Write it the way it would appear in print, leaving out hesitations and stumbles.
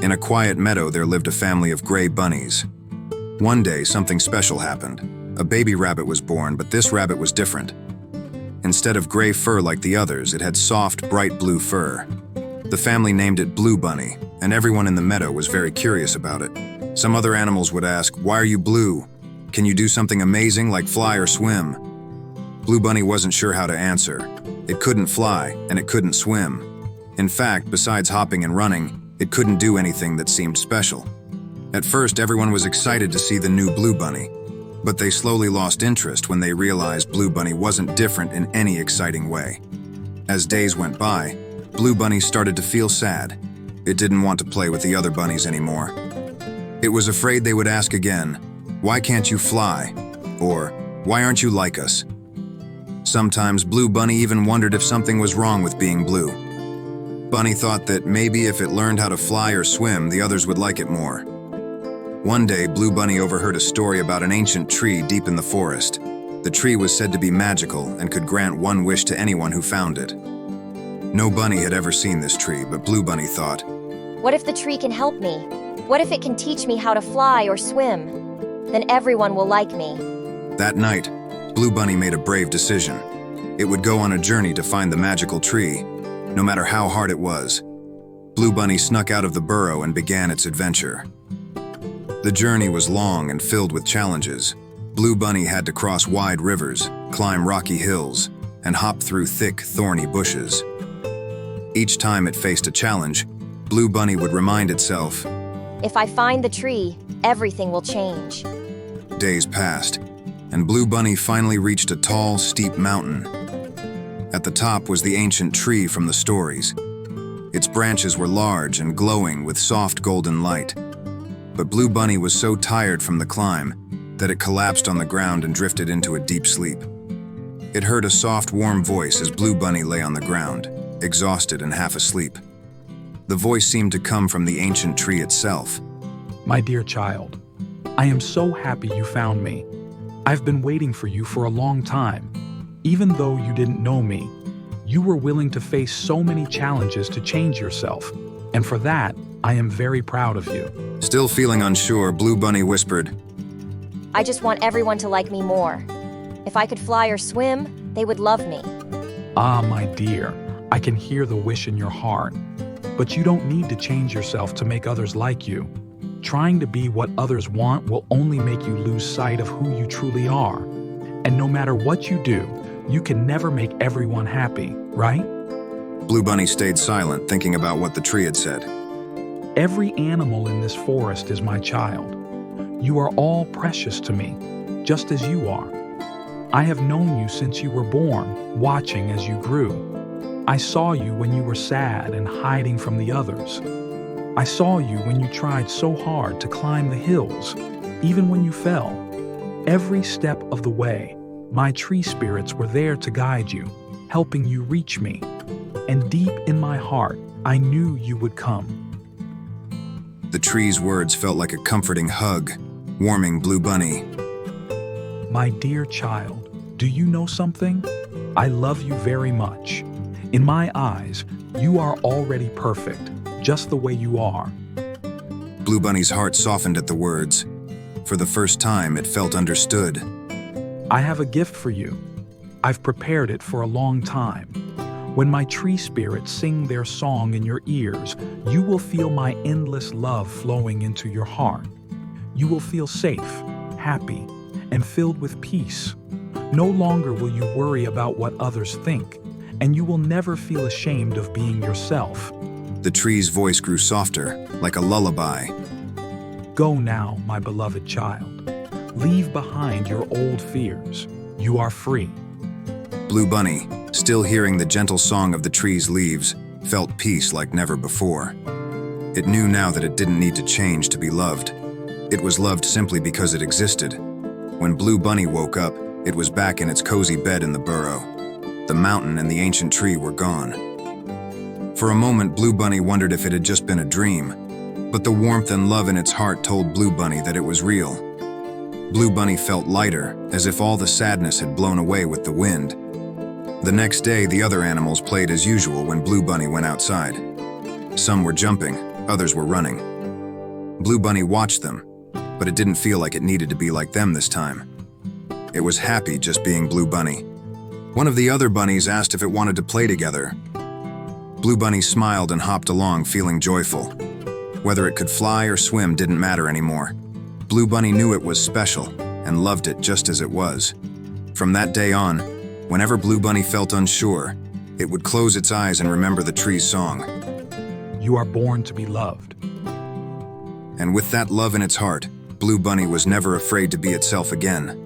In a quiet meadow, there lived a family of gray bunnies. One day, something special happened. A baby rabbit was born, but this rabbit was different. Instead of gray fur like the others, it had soft, bright blue fur. The family named it Blue Bunny, and everyone in the meadow was very curious about it. Some other animals would ask, "Why are you blue? Can you do something amazing like fly or swim?" Blue Bunny wasn't sure how to answer. It couldn't fly, and it couldn't swim. In fact, besides hopping and running, it couldn't do anything that seemed special. At first, everyone was excited to see the new Blue Bunny, but they slowly lost interest when they realized Blue Bunny wasn't different in any exciting way. As days went by, Blue Bunny started to feel sad. It didn't want to play with the other bunnies anymore. It was afraid they would ask again, "Why can't you fly?" Or, "Why aren't you like us?" Sometimes Blue Bunny even wondered if something was wrong with being blue. Bunny thought that maybe if it learned how to fly or swim, the others would like it more. One day, Blue Bunny overheard a story about an ancient tree deep in the forest. The tree was said to be magical and could grant one wish to anyone who found it. No bunny had ever seen this tree, but Blue Bunny thought, What if the tree can help me? What if it can teach me how to fly or swim? Then everyone will like me. That night, Blue Bunny made a brave decision. It would go on a journey to find the magical tree, no matter how hard it was. Blue Bunny snuck out of the burrow and began its adventure. The journey was long and filled with challenges. Blue Bunny had to cross wide rivers, climb rocky hills, and hop through thick, thorny bushes. Each time it faced a challenge, Blue Bunny would remind itself, If I find the tree, everything will change. Days passed, and Blue Bunny finally reached a tall, steep mountain. At the top was the ancient tree from the stories. Its branches were large and glowing with soft golden light. But Blue Bunny was so tired from the climb that it collapsed on the ground and drifted into a deep sleep. It heard a soft, warm voice as Blue Bunny lay on the ground, exhausted and half asleep. The voice seemed to come from the ancient tree itself. My dear child, I am so happy you found me. I've been waiting for you for a long time. Even though you didn't know me, you were willing to face so many challenges to change yourself, and for that, I am very proud of you. Still feeling unsure, Blue Bunny whispered, I just want everyone to like me more. If I could fly or swim, they would love me. Ah, my dear, I can hear the wish in your heart. But you don't need to change yourself to make others like you. Trying to be what others want will only make you lose sight of who you truly are. And no matter what you do, you can never make everyone happy, right? Blue Bunny stayed silent, thinking about what the tree had said. Every animal in this forest is my child. You are all precious to me, just as you are. I have known you since you were born, watching as you grew. I saw you when you were sad and hiding from the others. I saw you when you tried so hard to climb the hills, even when you fell. Every step of the way, my tree spirits were there to guide you, helping you reach me. And deep in my heart, I knew you would come. The tree's words felt like a comforting hug, warming Blue Bunny. My dear child, do you know something? I love you very much. In my eyes, you are already perfect, just the way you are. Blue Bunny's heart softened at the words. For the first time, it felt understood. I have a gift for you. I've prepared it for a long time. When my tree spirits sing their song in your ears, you will feel my endless love flowing into your heart. You will feel safe, happy, and filled with peace. No longer will you worry about what others think, and you will never feel ashamed of being yourself. The tree's voice grew softer, like a lullaby. Go now, my beloved child. Leave behind your old fears. You are free. Blue Bunny, still hearing the gentle song of the tree's leaves, felt peace like never before. It knew now that it didn't need to change to be loved. It was loved simply because it existed. When Blue Bunny woke up, it was back in its cozy bed in the burrow. The mountain and the ancient tree were gone. For a moment, Blue Bunny wondered if it had just been a dream, but the warmth and love in its heart told Blue Bunny that it was real. Blue Bunny felt lighter, as if all the sadness had blown away with the wind. The next day, the other animals played as usual when Blue Bunny went outside. Some were jumping, others were running. Blue Bunny watched them, but it didn't feel like it needed to be like them this time. It was happy just being Blue Bunny. One of the other bunnies asked if it wanted to play together. Blue Bunny smiled and hopped along, feeling joyful. Whether it could fly or swim didn't matter anymore. Blue Bunny knew it was special and loved it just as it was. From that day on, whenever Blue Bunny felt unsure, it would close its eyes and remember the tree's song. You are born to be loved. And with that love in its heart, Blue Bunny was never afraid to be itself again.